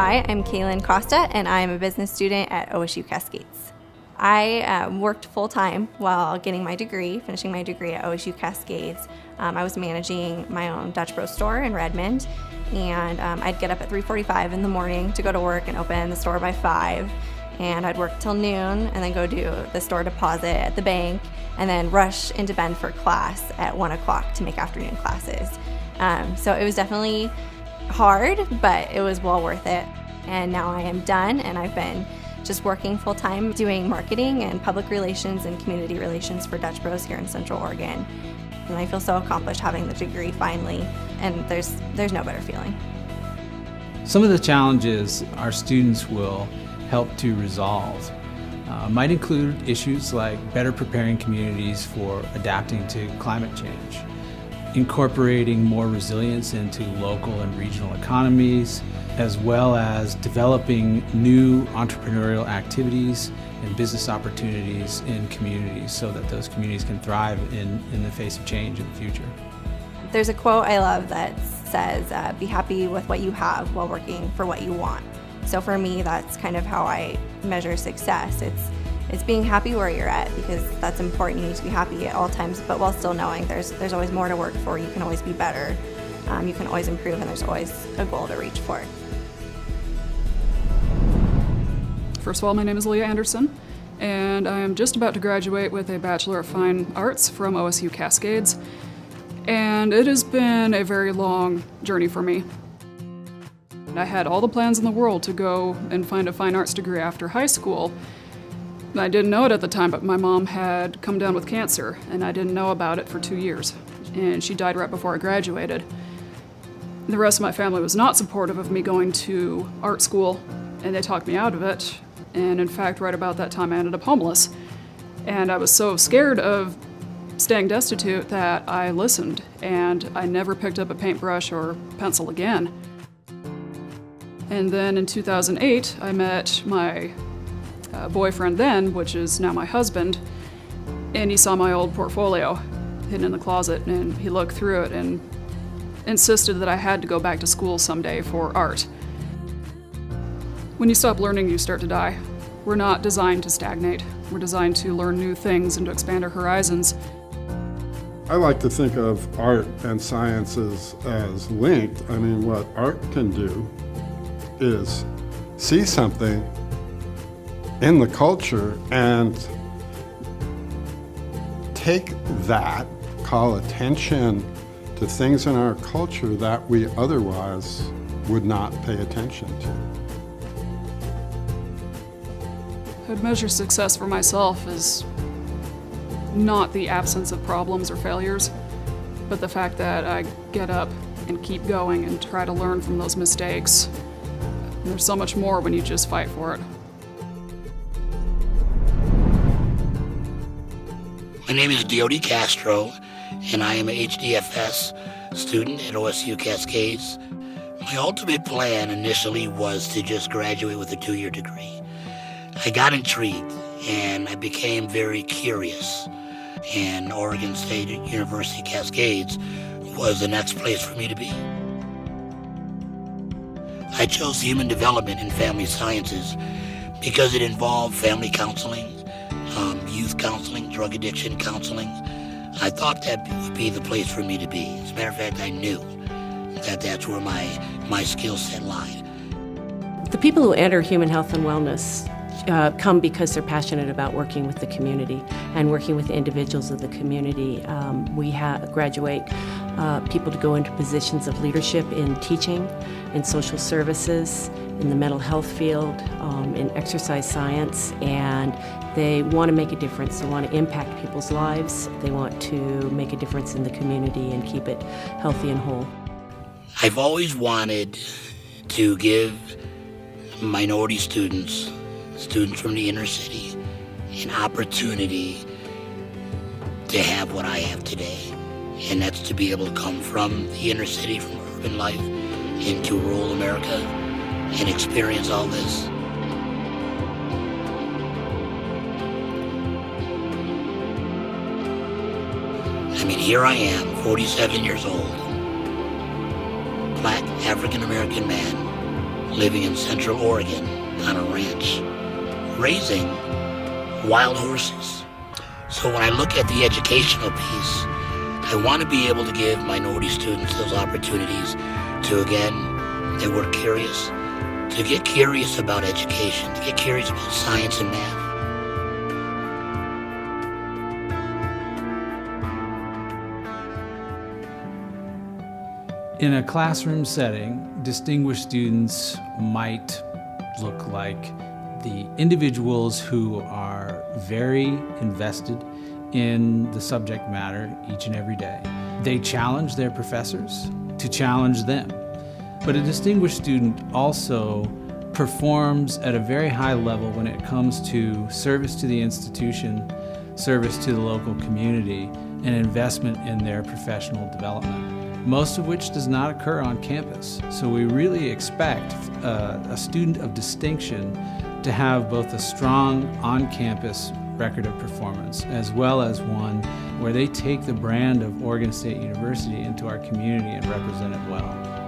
Hi, I'm KAELYN COSTA, and I am a business student at OSU-Cascades. I worked full-time while getting my degree, finishing my degree at OSU-Cascades. I was managing my own Dutch Bros store in Redmond, and I'd get up at 3:45 in the morning to go to work and open the store by 5. And I'd work till noon and then go do the store deposit at the bank and then rush into Bend for class at 1 o'clock to make afternoon classes. So it was definitely hard, but it was well worth it. And now I am done, and I've been just working full-time doing marketing and public relations and community relations for Dutch Bros here in Central Oregon. And I feel so accomplished having the degree finally, and there's no better feeling. Some of the challenges our students will help to resolve might include issues like better preparing communities for adapting to climate change, incorporating more resilience into local and regional economies, as well as developing new entrepreneurial activities and business opportunities in communities so that those communities can thrive in the face of change in the future. There's a quote I love that says, be happy with what you have while working for what you want. So for me, that's kind of how I measure success. It's being happy where you're at, because that's important. You need to be happy at all times, but while still knowing there's always more to work for. You can always be better. You can always improve, and there's always a goal to reach for. First of all, my name is LEAH Anderson, and I am just about to graduate with a Bachelor of Fine Arts from OSU-Cascades, and it has been a very long journey for me. I had all the plans in the world to go and find a fine arts degree after high school. I didn't know it at the time, but my mom had come down with cancer, and I didn't know about it for 2 years, and she died right before I graduated. The rest of my family was not supportive of me going to art school, and they talked me out of it. And in fact, right about that time, I ended up homeless. And I was so scared of staying destitute that I listened, and I never picked up a paintbrush or pencil again. And then in 2008, I met my boyfriend then, which is now my husband, and he saw my old portfolio hidden in the closet, and he looked through it and insisted that I had to go back to school someday for art. When you stop learning, you start to die. We're not designed to stagnate. We're designed to learn new things and to expand our horizons. I like to think of art and sciences as linked. I mean, what art can do is see something in the culture and take that, call attention to things in our culture that we otherwise would not pay attention to. I'd measure success for myself as not the absence of problems or failures, but the fact that I get up and keep going and try to learn from those mistakes. There's so much more when you just fight for it. My name is Diody Castro, and I am an HDFS student at OSU-Cascades. My ultimate plan initially was to just graduate with a 2-year degree. I got intrigued, and I became very curious, and Oregon State University Cascades was the next place for me to be. I chose human development and family sciences because it involved family counseling, youth counseling, drug addiction counseling. I thought that would be the place for me to be. As a matter of fact, I knew that that's where my skill set lied. The people who enter human health and wellness come because they're passionate about working with the community and working with the individuals of the community. We graduate people to go into positions of leadership in teaching, in social services, in the mental health field, in exercise science, and they want to make a difference. They want to impact people's lives. They want to make a difference in the community and keep it healthy and whole. I've always wanted to give minority students from the inner city, an opportunity to have what I have today. And that's to be able to come from the inner city, from urban life, into rural America and experience all this. I mean, here I am, 47 years old, Black African-American man, living in Central Oregon on a ranch, raising wild horses. So when I look at the educational piece, I want to be able to give minority students those opportunities to, again, they were curious, to get curious about education, to get curious about science and math. In a classroom setting, distinguished students might look like the individuals who are very invested in the subject matter each and every day. They challenge their professors to challenge them. But a distinguished student also performs at a very high level when it comes to service to the institution, service to the local community, and investment in their professional development, most of which does not occur on campus. So we really expect a student of distinction to have both a strong on-campus record of performance, as well as one where they take the brand of Oregon State University into our community and represent it well.